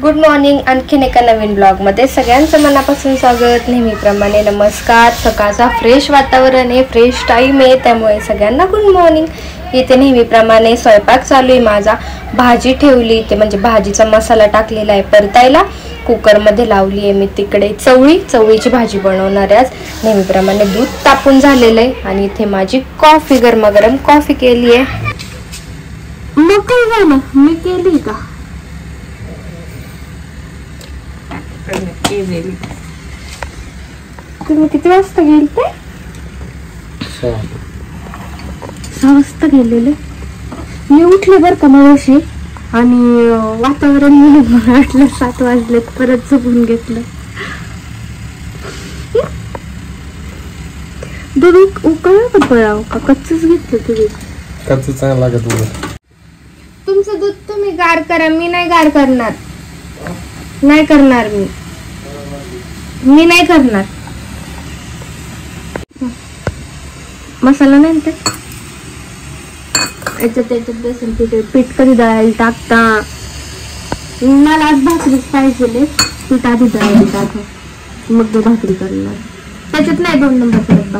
Good morning. आणखीन एका नवीन ब्लॉगमध्ये सगळ्यांचं मनापासून स्वागत. नेहमीप्रमाणे नमस्कार. सकाळचा फ्रेश वातावरण आहे, फ्रेश टाईम आहे, त्यामुळे सगळ्यांना गुड मॉर्निंग. इथे नेहमीप्रमाणे स्वयंपाक चालू आहे माझा. भाजी ठेवली, ते म्हणजे भाजीचा मसाला टाकलेला आहे परतायला. कुकरमध्ये लावली आहे मी तिकडे चवळीची भाजी बनवणार आहे आज. नेहमीप्रमाणे दूध तापून झालेलं आहे आणि इथे माझी कॉफी, गरमागरम कॉफी केली आहे. मग काय झालं, मी केली का? तुम्ही किती वाजता गेलते? 6 वाजता गेलेले. मी उठले बरं का मावशी, आणि वातावरण मी वाटलं 7 वाजले, परत झोपून घेतलं. दूध उकळलं का पळाव का कच्चच घेतलं? तुम्ही कच्च चांगलं लागत तुला. तुमचं दूध तुम्ही गार करा, मी नाही गार करणार. नाही करणार मी नाही करणार. मसाला नाही ते याच्यात बेसन पीठ कधी दळायला टाकता? मला आज भाकरीच पाहिजे. पीठ आधी दळायला टाका, मग तो भाकरी करणार. त्याच्यात नाही 2 नंबरचा डब्बा.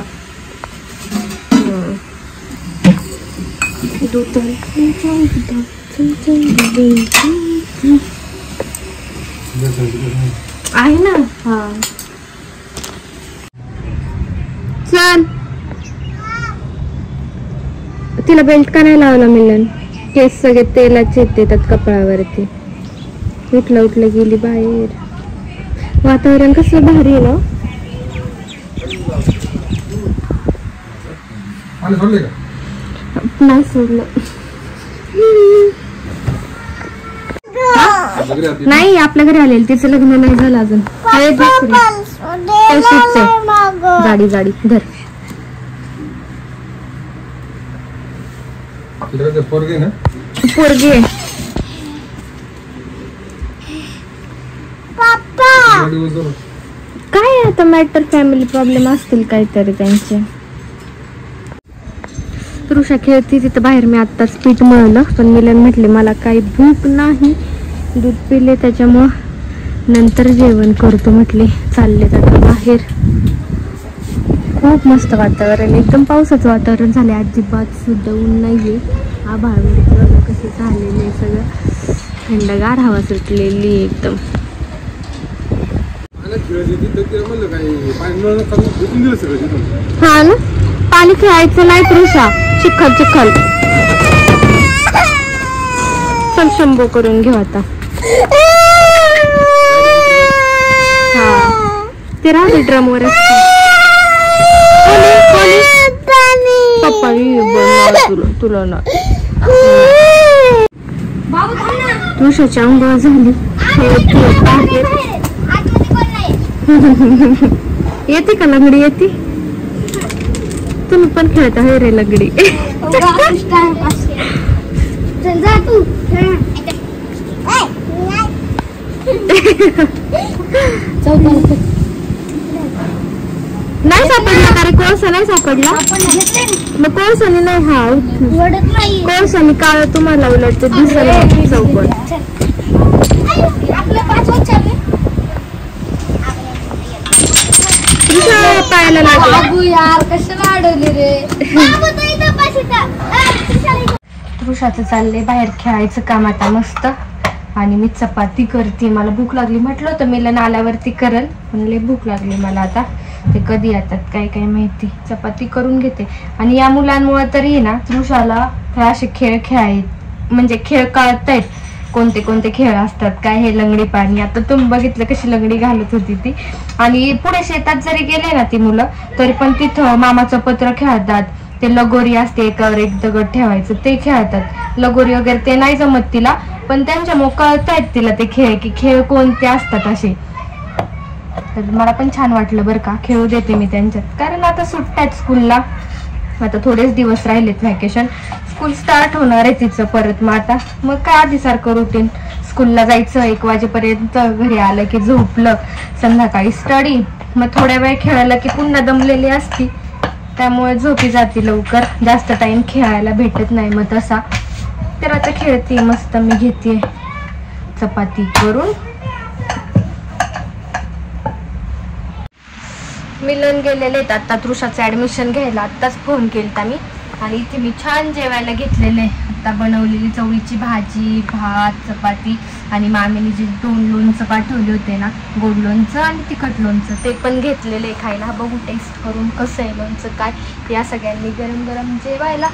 आहे ना. हा चल. तिला बेल्ट का नाही लावला मिलन? केस सगळे तेलाचे येतात कपाळावरती. उठलं गेली बाहेर. वातावरण कसं भारी आहे ना. नाही सोडलं. नाही, आपल्या घरी आलेली. तिचं लग्न नाही झालं अजून. जाडी धर. पोरगी काय आता मॅटर, फॅमिली प्रॉब्लेम असतील काहीतरी त्यांचे. ऋषा खेळती तिथं बाहेर. मी आत्ताच पीठ मळलं, पण मिलन म्हटले मला काही भूक नाही, दूध पिले, त्याच्यामुळं नंतर जेवण करतो म्हटले. चालले आता बाहेर. खूप मस्त वातावरण, एकदम पावसाचं वातावरण झाले. अजिबात सुद्धा ऊन नाहीये. आभाळ बघा कसं झालेलं आहे, सगळं थंडगार हवा सुटलेली एकदम. हा ना, पाणी खेळायचं नाही ऋषा. चिखल चल शंभो करून घेऊ आता. हा ते राहते ड्रम वर. पप्पा तुला ना ऋषाची अंघोळ झाली. येते का लंगडी? येते. तुम्ही पण खेळता हे रे लंगडी? नाही सापडला का रे? कोळसा नाही सापडला? मग कोळसाने नाही. हा कोळसाने काळ तुम्हाला उलट दिसायला चौकट. पायाला लागली यार, कशाला अडवली रे? ऋषाचं चाललंय बाहेर खेळायचं काम आता मस्त. आणि मी चपाती करते. मला भूक लागली. म्हटलं होतं मिलन आल्यावरती करल, म्हणले भूक लागली मला आता. ते कधी येतात काय माहिती. चपाती करून घेते. आणि या मुलांमुळे तरी ना ऋषाला असे खेळ म्हणजे खेळ कळतायत. कोणते खेळ असतात काय. हे लंगडी पाणी, आता तुम्ही बघितलं कशी लंगडी घालत होती ती. आणि पुढे शेतात जरी गेले ना ती मुलं, तरी पण तिथं मामाचं पत्र खेळतात. ते लगोरी असते, एकावर एक दगड ठेवायचं, ते खेळतात. लगोरी वगैरे ते नाही जमत तिला, पण त्यांच्यामुळे कळतायत तिला ते खेळ, की खेळ कोणते असतात असे. तर मला पण छान वाटलं बरं का. खेळू देते मी त्यांच्यात, कारण आता सुट्ट्यात स्कूलला. आता थोडेच दिवस राहिलेत व्हॅकेशन. स्कूल स्टार्ट होणार आहे तिचं परत. मग काय आधी सारखं रुटीन. स्कूलला जायचं, 1 वाजेपर्यंत घरी आलं की झोपलं, संध्याकाळी स्टडी, मग थोड्या वेळ खेळायला की पुन्हा दमलेली असती, त्यामुळे झोपी जाते लवकर. जास्त टाइम खेळायला भेटत नाही मग तसा. तर आता खेळते मस्त. मी घेते चपाती करून. मिलन गेलेले आहेत आता तृषाचं ऍडमिशन घ्यायला. आत्ताच फोन केलता मी. आणि इथे मी छान जेवायला घेतलेले. आता बनवलेली चवळीची भाजी, भात, चपाती आणि मामीने जे 2 लोणचं पाठवले होते ना, गोड लोणचं आणि तिखट लोणचं, ते पण घेतलेले खायला. बघू टेस्ट करून कसं आहे लोणचं काय. या सगळ्यांनी गरम गरम जेवायला.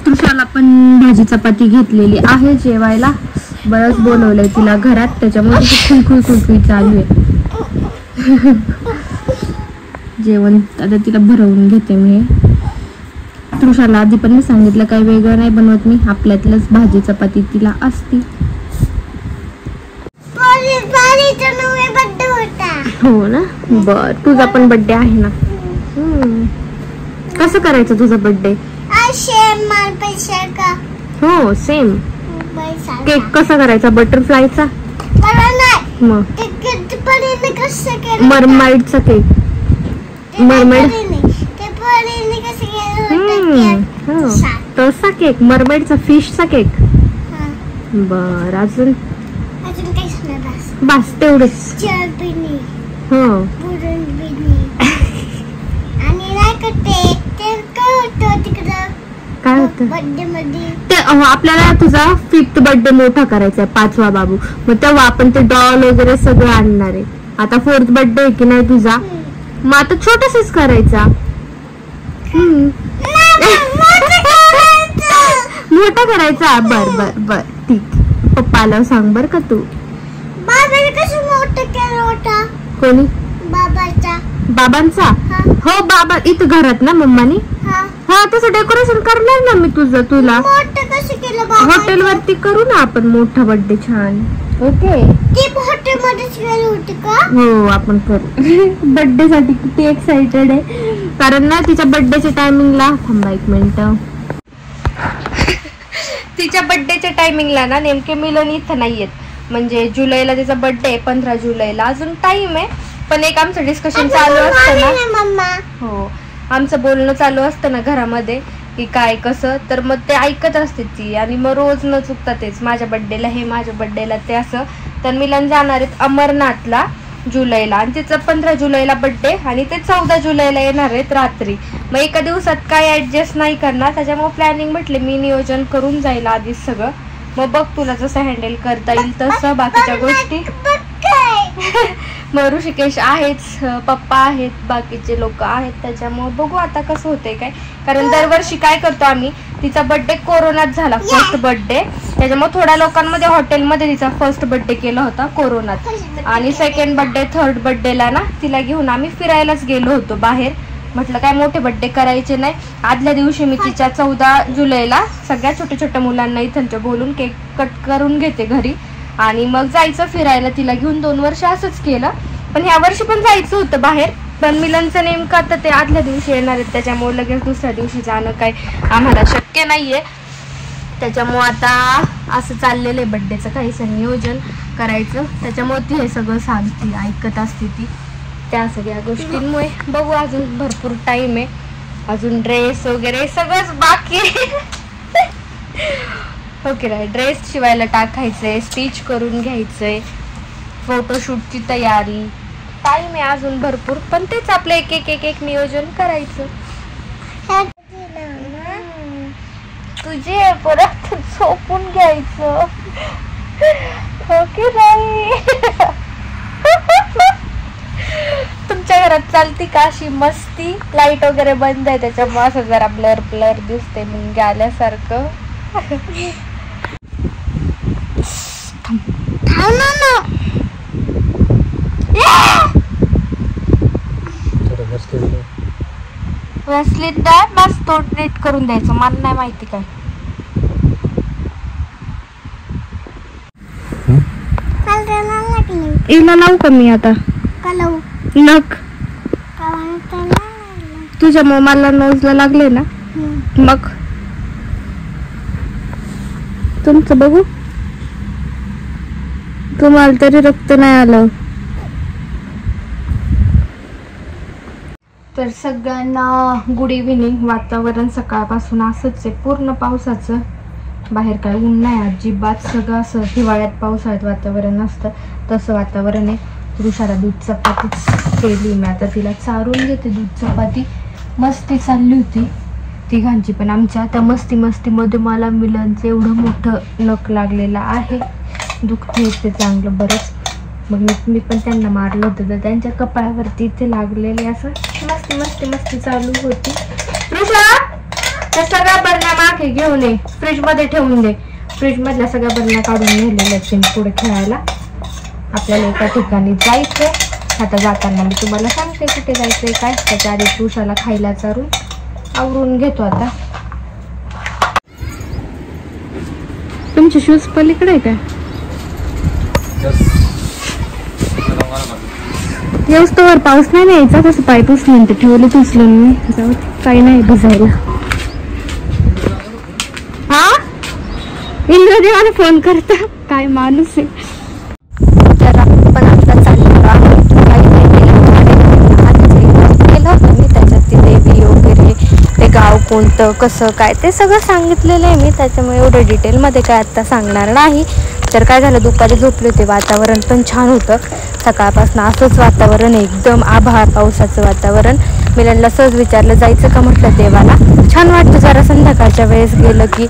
तृषाला पण भाजी चपाती घेतलेली आहे जेवायला. बरंच बोलवलंय तिला घरात, त्याच्यामुळे खुळखुळ चालू आहे. जेवण आता तिला भरवून घेते मी. तृषाला आधी पण मी सांगितलं काही वेगळं नाही बनवत मी, आपल्यातलंच भाजी चपाती तिला असती. हो ना, बर. तुझा पण बर्थडे आहे ना. कसं करायचं तुझा बर्थडे? हो सेम. केक कसा करायचा? बटरफ्लायचा? मग मरमाइडचा केक. मरमाइड तसा केक, मरमाइडचा, फिशचा केक. बर, अजून बस तेवढेच. हो काय होतं ते? आपल्याला तुझा 5th बर्थडे मोठा करायचा आहे, 5वा बाबू. मग तेव्हा आपण ते डॉल वगैरे सगळं आणणार आहे. आता 4th बर्थडे आहे की नाही तुझा, मग आता छोटासाच करायचा. मोठा करायचा. बर बर बर ठीक. पप्पाला सांग बर का तू. कोणी? बाबांचा? हो बाबा इथं घरात ना मम्मानी. हा तसं डेकोरेशन करणार ना मी तुला. हॉटेल वरती करू ना आपण मोठा बर्थडे छान. ओके हो आपण करू. बर्थडे साठी किती एक्साइटेड आहे, कारण ना तिच्या बर्थडेच्या टायमिंगला, थांबा 1 मिनिट, तिच्या बर्थडेच्या टायमिंगला ना नेमके मिलन इथं नाहीयेत. म्हणजे जुलैला तिचा बर्थडे, 15 जुलैला. अजून टाइम आहे, पण एक आमचं डिस्कशन चालू असतं ना. हो आमचं बोलणं चालू असतं ना घरामध्ये की काय कसं, तर मग ते ऐकत असते ती. आणि मग रोज न चुकता तेच, माझ्या बर्थडेला हे, माझ्या बर्थडेला ते असं. तर मिलन जाणार आहेत अमरनाथला जुलैला, आणि तिचं 15 जुलैला बर्थडे, आणि ते 14 जुलैला येणार आहेत रात्री. मग एका दिवसात काय ऍडजस्ट नाही करणार, त्याच्यामुळे प्लॅनिंग म्हटले मी नियोजन करून जाईल आधीच सगळं. मग बघ तुला जसं हँडल करता येईल तसं बाकीच्या गोष्टी. मग ऋषिकेश आहेच, पप्पा आहेत, बाकीचे लोक आहेत, त्याच्यामुळे बघू आता कसं होतंय काय. कारण दरवर्षी काय करतो आम्ही, तिचा बर्थडे कोरोनात झाला, 1st बर्थडे, त्याच्यामुळे थोड्या लोकांमध्ये हॉटेलमध्ये तिचा 1st बर्थडे केला होता कोरोनात. आणि 2nd बर्थडे 3rd बर्थडेला ना तिला घेऊन आम्ही फिरायलाच गेलो होतो बाहेर. म्हटलं काय मोठे बर्थडे करायचे नाही. आदल्या दिवशी मी तिच्या 14 जुलैला सगळ्या छोट्या छोट्या मुलांना इथं बोलून केक कट करून घेते घरी, आणि मग जायचं फिरायला तिला घेऊन. 2 वर्ष असंच केलं, पण ह्या वर्षी पण जायचं होतं बाहेर. पण मिलनचं नेमकं आता ते आदल्या दिवशी येणार आहेत, त्याच्यामुळे लगेच दुसऱ्या दिवशी जाणं काय आम्हाला शक्य नाहीये. त्याच्यामुळे आता असं चाललेलं आहे बर्थडेचं काहीसं नियोजन करायचं. त्याच्यामुळे ती हे सगळं सांगते, ऐकत असते ती त्या सगळ्या गोष्टींमुळे. बघू अजून भरपूर टाइम आहे, अजून ड्रेस वगैरे सगळंच बाकी आहे. ओके नाही, ड्रेस शिवायला टाकायचंय, स्टिच करून घ्यायचंय, फोटोशूटची तयारी, टाइम आहे अजून भरपूर. पण तेच आपलं एक एक नियोजन करायचं. तुझे परत झोपून घ्यायचं. ओके नाही. तुमच्या घरात चालती का अशी मस्ती? लाईट वगैरे बंद आहे, त्याच्यामुळे असं जरा ब्लर ब्लर दिसते मुंग्या आल्यासारखं. वॅसलीन द्या बस, तोंड नीट करून द्यायचं. मला नाही माहिती काय. हिला लावू का मी आता? नख तुझ्यामुळे मला नोजला लागले ना. मग तुमचं बघू, तुम्हाला तरी रक्त नाही आलं. तर सगळ्यांना गुड इव्हिनिंग. वातावरण सकाळपासून असंच आहे, पूर्ण पावसाचं. बाहेर काय ऊन नाही अजिबात, सगळं असं हिवाळ्यात पावसाळ्यात वातावरण असतं तसं वातावरण आहे. ऋषाला दूध चपातीच केली मी, आता तिला चारून घेते दूध चपाती. मस्ती चालली होती तिघांची पण आमच्या. त्या मस्तीमध्ये मला मिलनचं एवढं मोठं नख लागलेलं आहे, दुखते ते चांगलं बरंच. मग मी पण त्यांना मारलं होतं तर त्यांच्या कपाळावरती इथे लागलेले, असं मस्ती चालू होती. ऋषा त्या सगळ्या बरण्या मागे घेऊन ये, फ्रीजमध्ये ठेवून दे. फ्रीजमधल्या सगळ्या बरण्या काढून नेलेल्या आहेत पुढे खेळायला. आपल्याला एका ठिकाणी जायचं. आता जाताना मी तुम्हाला सांगते कुठे जायचंय काय. त्याच्या आधी ऋषाला खायला चारून आवरून घेतो. आता तुमचे शूज पलीकडे आहे काय? येऊस्तोवर पाऊस नाही यायचा, तसं पाय पुसले ते ठेवलेच उचलून मी. जाऊ काही नाही भिजायला. हा इंद्रदेवाला फोन करता काय माणूस आहे. तर आपण आता चाललेलो आहोत केलं होतं मी त्याच्यात ती देवी वगैरे, ते गाव कोणतं कसं काय ते सगळं सांगितलेलं आहे मी, त्याच्यामुळे एवढं डिटेलमध्ये काय आत्ता सांगणार नाही. तर काय झालं, दुपारी झोपले होते, वातावरण पण छान होतं. सकाळपासून असंच वातावरण एकदम आभाळ पावसाचं वातावरण. मिलनला सहज विचारलं जायचं का, म्हटलं देवाला छान वाटतं जरा संध्याकाळच्या वेळेस गेलं की,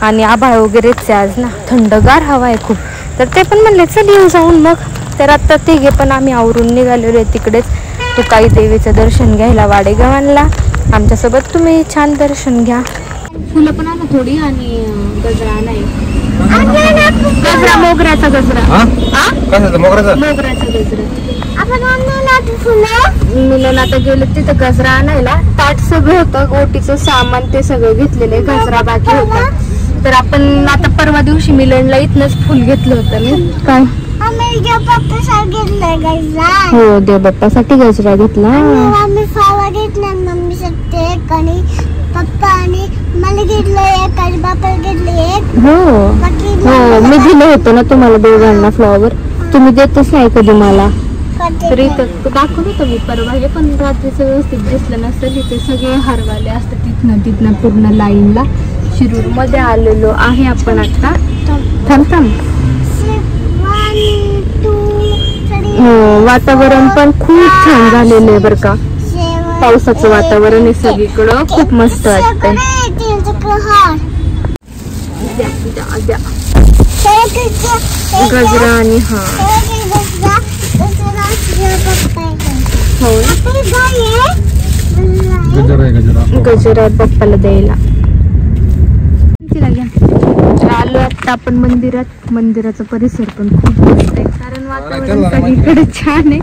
आणि आभाळ वगैरेच आज ना, थंडगार हवा आहे खूप. तर ते पण म्हणले चल येऊ जाऊन मग. तर आता तिघे पण आम्ही आवरून निघालेलो आहे तिकडेच तुकाई देवीचं दर्शन घ्यायला वाडेगावांना. आमच्यासोबत तुम्ही छान दर्शन घ्या. फुलं पण आणा थोडी आणि गजरा नाही, गजरा मोगऱ्याचा गजरा. मोगऱ्याचा गजरा मिलन आता गेले तिथं गजरा आणायला. ताट सगळं होतं, गोटीचं सामान ते सगळं घेतलेलं, गजरा बाकी होता. तर आपण आता परवा दिवशी मिलनला इथनच फुल घेतलं होतं मी. काय हो देव बाप्पासाठी गजरा घेतला. हो हो मी दिलं होतं ना तुम्हाला दोघांना फ्लॉवर, तुम्ही देतच नाही कधी मला. तरी दाखवलं होतं मी परवा, हे पण रात्रीचं व्यवस्थित दिसलं नसेल. इथे सगळे हारवाले असतात तिथनं पूर्ण लाईनला. शिरूर मध्ये आलेलो आहे आपण आता. थांब हो वातावरण पण खूप छान झालेलं आहे बरं का. पावसाचं वातावरण आहे सगळीकडं, खूप मस्त वाटतंय. गजरा आणि हा गजरा पप्पाला द्यायला. आलो आता आपण मंदिरात. मंदिराचा परिसर पण खूप मस्त आहे, कारण वातावरण सगळीकडे छान आहे.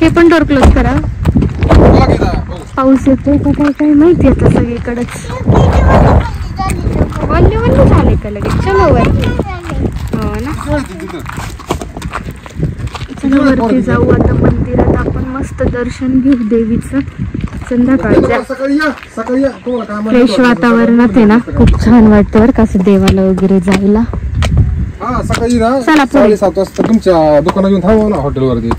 हे पण डोर क्लोज करा, पाऊस येतोय का काय काय माहिती आता सगळीकडेच. वल्ले झाले का लगेच. चलो वरती. हो ना, चलो वरती जाऊ आता मंदिरात. आपण मस्त दर्शन घेऊ देवीचं संध्याकाळच्या. फ्रेश वातावरणात आहे ना, खूप छान वाटतं बरं का असं देवाला वगैरे जायला. चला 7:30 वाजता तुमच्या दुकानात येऊन थांबव ना हॉटेलवरती.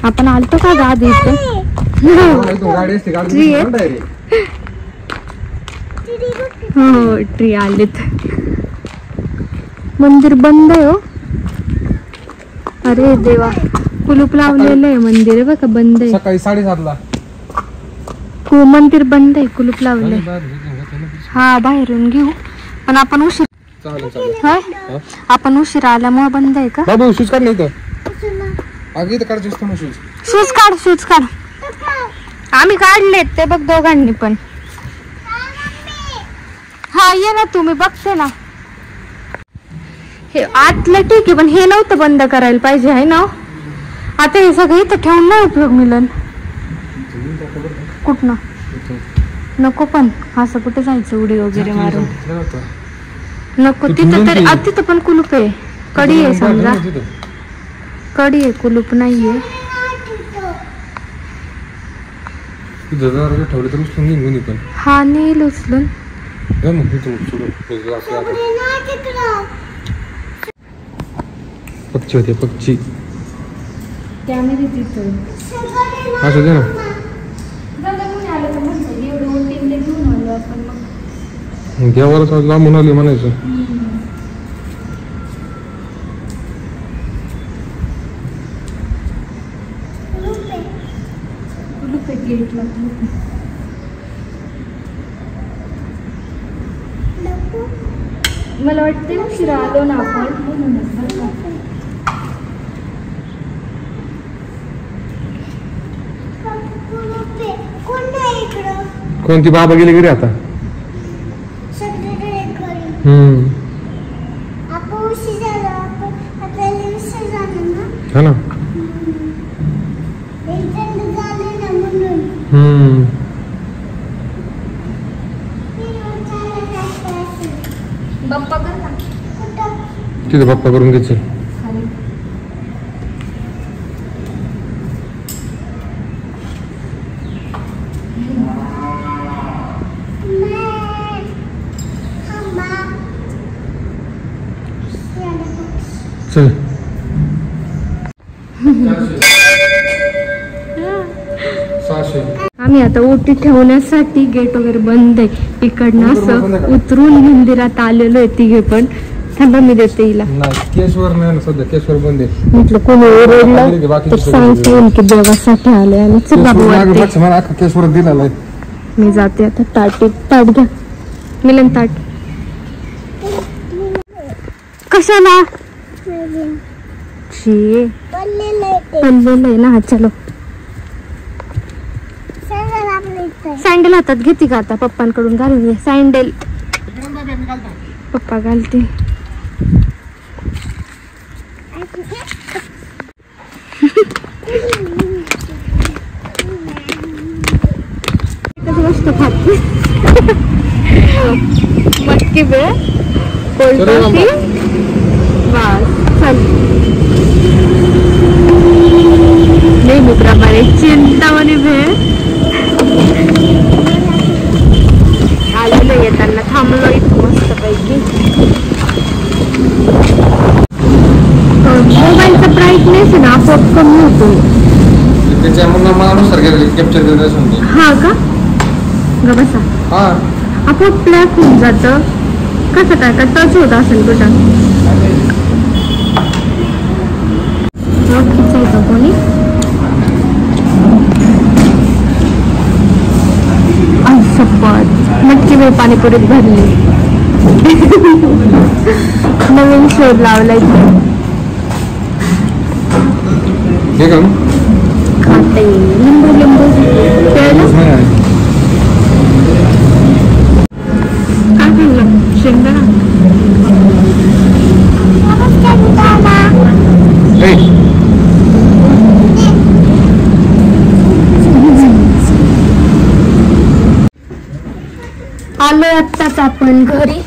आपण आलतो का गाडी इथं? हो ट्री आलेत. मंदिर बंद आहे हो. अरे देवा, कुलूप लावलेलं आहे मंदिर बघा, बंद आहे. सकाळी 7:30ला मंदिर बंद आहे, कुलूप लावलंय. हा बाहेरून घेऊ, पण आपण उशीर आपण उशीर आल्यामुळे बंद आहे का. बाबू शूज काढ नाही शूज काढ. आम्ही काढलेत ते बघ दोघांनी पण. हा ये ना तुम्ही, बघते ना. हे आतलं ठीक आहे, पण हे नव्हतं बंद करायला पाहिजे आहे ना. आता हे सगळं इथं ठेवून नाही उपयोग मिलन. कुठनं नको, पण असं कुठे जायचं उडी वगैरे मारून नको. तिथं तरी तिथं पण कुलूप आहे, कडी आहे समजा, कडी आहे, कुलूप नाहीये. हा नेल उचलून. पक्षी होते, पक्षी त्यामध्ये तिथं असू दे ना. एवढं 2-3 घेऊन देवावरच लांबून आली म्हणायचं. मला वाटते उशिरा आलो ना आपण म्हणूनच. कोणती बाबा गेले घरी आता. हा ना. बाप्पा कर ना. तिथे बाप्पा करून घ्यायचे. चल. आम्ही आता ओटी ठेवण्यासाठी गेट वगैरे बंद आहे. इकडनं असं उतरून मंदिरात आलेलो आहे तिघे पण. थांबा मी देते हिला. केशवर नाही ना सध्या, केशवर बंद आहे. म्हटलं कोणी ओरडलं तर सांगते की देवासाठी आले आणि चल बाबू वाटते. केशवर दिलेला आहे. मी जाते आता. ताट घ्या मिलन ताट. कशाला पडलेलं आहे ना. चलो सँडल हातात घेते का आता. पप्पांकडून घालून घे सँडल. पप्पा घालते. मस्त खाते मटकी बे कोळी. बस चल. नेहमीप्रमाणे चिंतामणी भेळ आलेलो. येताना थांबलो इथं मस्त पैकी. मोबाईलचा ब्राईटनेस आहे ना आपोआप कमी होतो. हा का ग बसा. आपोआप ब्लॅक होऊन जात. कसं काय का टच होत असेल तुझा. खिचायचं कोणी. नक्की मी पाणीपुरीत भरली. नवीन शोध लावलाय. खाते लिंबू लिंबू काय खाल्लं. शेंगदाणा. आलोय आत्ताच आपण घरी.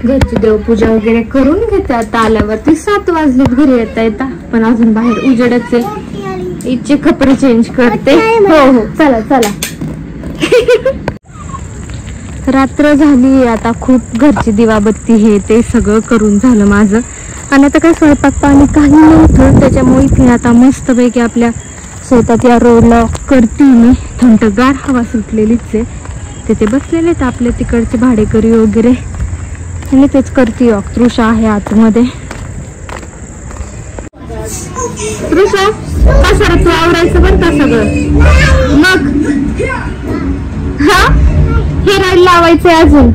घरची देवपूजा वगैरे करून घेते. आता आल्यावरती 7 वाजलेत घरी येता पण अजून बाहेर उजेडच आहे. इथचे कपडे चेंज करते. हो चला चला. रात्र झाली आता खूप. घरची दिवाबत्ती हे ते सगळं करून झालं माझं. आणि आता काय स्वयंपाक पाणी काही नव्हतं त्याच्यामुळे इथे आता मस्तपैकी आपल्या शेतात या रोडला करते मी. थंडगार हवा सुटलेलीच आहे. तिथे बसलेले आहेत आपले तिकडचे भाडेकरी वगैरे आणि तेच करते. तृषा आहे आतमध्ये. तृषा कसं तू आवरायचं बरं का सगळं. मग हा हे राईड लावायचंय अजून.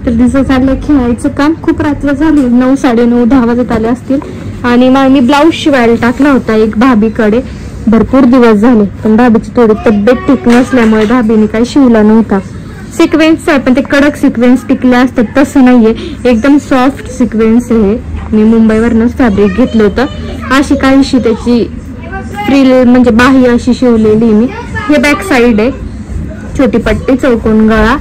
तर दिवस चाललंय खेळायचं काम. खूप रात्र झाली. 9, 9:30, 10 वाजत आले असतील. आणि मी ब्लाऊज शिवायला टाकला होता एक भाभीकडे. भरपूर दिवस झाले पण भाभीची थोडी तब्येत ठीक नसल्यामुळे भाभीने काही शिवला नव्हता. सिक्वेन्स आहे पण ते कडक सिक्वेन्स टिकले असतात तसं नाहीये. एकदम सॉफ्ट सिक्वेन्स आहे. मी मुंबईवरनच फॅब्रिक घेतलं होतं. अशी काहीशी त्याची फ्रिल म्हणजे बाही अशी शिवलेली मी. हे बॅक साईड आहे. छोटी पट्टी चौकोन गळा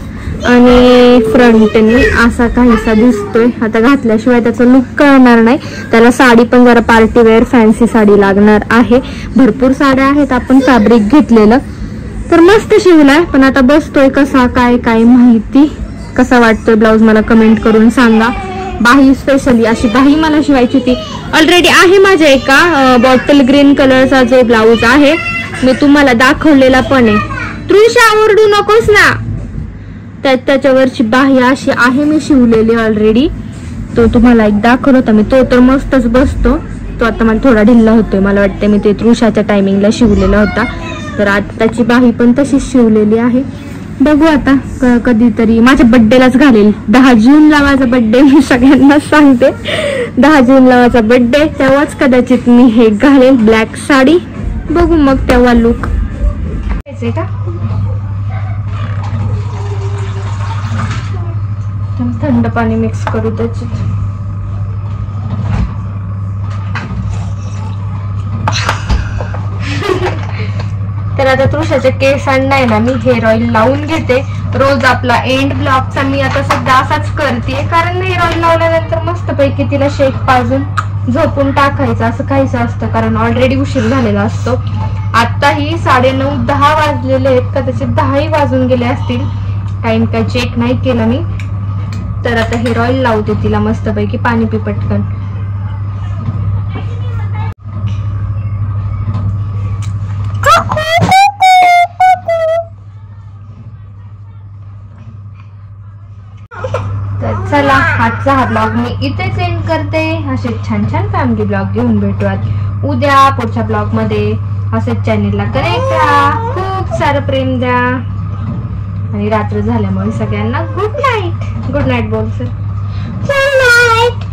आणि फ्रंटनी असा काहीसा दिसतोय. आता घातल्याशिवाय त्याचा लुक कळणार नाही. त्याला साडी पण जरा पार्टी वेअर फॅन्सी साडी लागणार आहे. भरपूर साड्या आहेत आपण फॅब्रिक घेतलेलं. तर मस्त शिवलाय पण आता बसतोय कसा काय काय माहिती. कसा वाटतोय ब्लाऊज मला कमेंट करून सांगा. बाही स्पेशली अशी बाही मला शिवायची होती. ऑलरेडी आहे माझ्या एका बॉटल ग्रीन कलरचा जो ब्लाऊज आहे मी तुम्हाला दाखवलेला पण आहे. तृषा ओरडू नकोस ना. त्याच्यावरची बाही अशी आहे मी शिवलेली ऑलरेडी. तो तुम्हाला एक दाखवत होता मी. तो तर मस्तच बसतो. तो आता मला थोडा ढिल्ला होतोय. मला वाटतं मी ते तृषाच्या टायमिंगला शिवलेला होता. तर आताची बाही पण तशीच शिवलेली आहे. बघू आता कधीतरी माझ्या बड्डेलाच घालेल. 10 जूनला माझा बड्डे, मी सगळ्यांना सांगते. 10 जूनला माझा बड्डे, तेव्हाच कदाचित मी हे घालेल ब्लॅक साडी. बघू मग तेव्हा लुक का. थंड पाणी मिक्स करू त्याच्यात. तर आता तृषाचे केसांना आहे ना मी हेअर ऑइल लावून घेते. रोज आपला एंड ब्लॉकचा मी आता सध्या असाच करते, कारण हेअर ऑइल लावल्यानंतर मस्तपैकी तिला शेक पाजून झोपून टाकायचं असं काहीच असतं, कारण ऑलरेडी उशीर झालेला असतो. आत्ताही 9:30-10 वाजलेले आहेत, कदाचित 10ही वाजून गेले असतील. टाइम काय चेक नाही केला मी. तर आता हेअर ऑइल लावते तिला मस्तपैकी. पाणी पी पटकन. तर चला आजचा हा ब्लॉग मी इथेच एंड करते. असे छान छान फॅमिली ब्लॉग घेऊन भेटूयात उद्या पुढच्या ब्लॉग मध्ये. असेच चॅनेलला कनेक्ट राहा, खूप सारं प्रेम द्या. आणि रात्र झाल्यामुळे सगळ्यांना गुड नाईट. गुड नाईट बोल सर. Good night.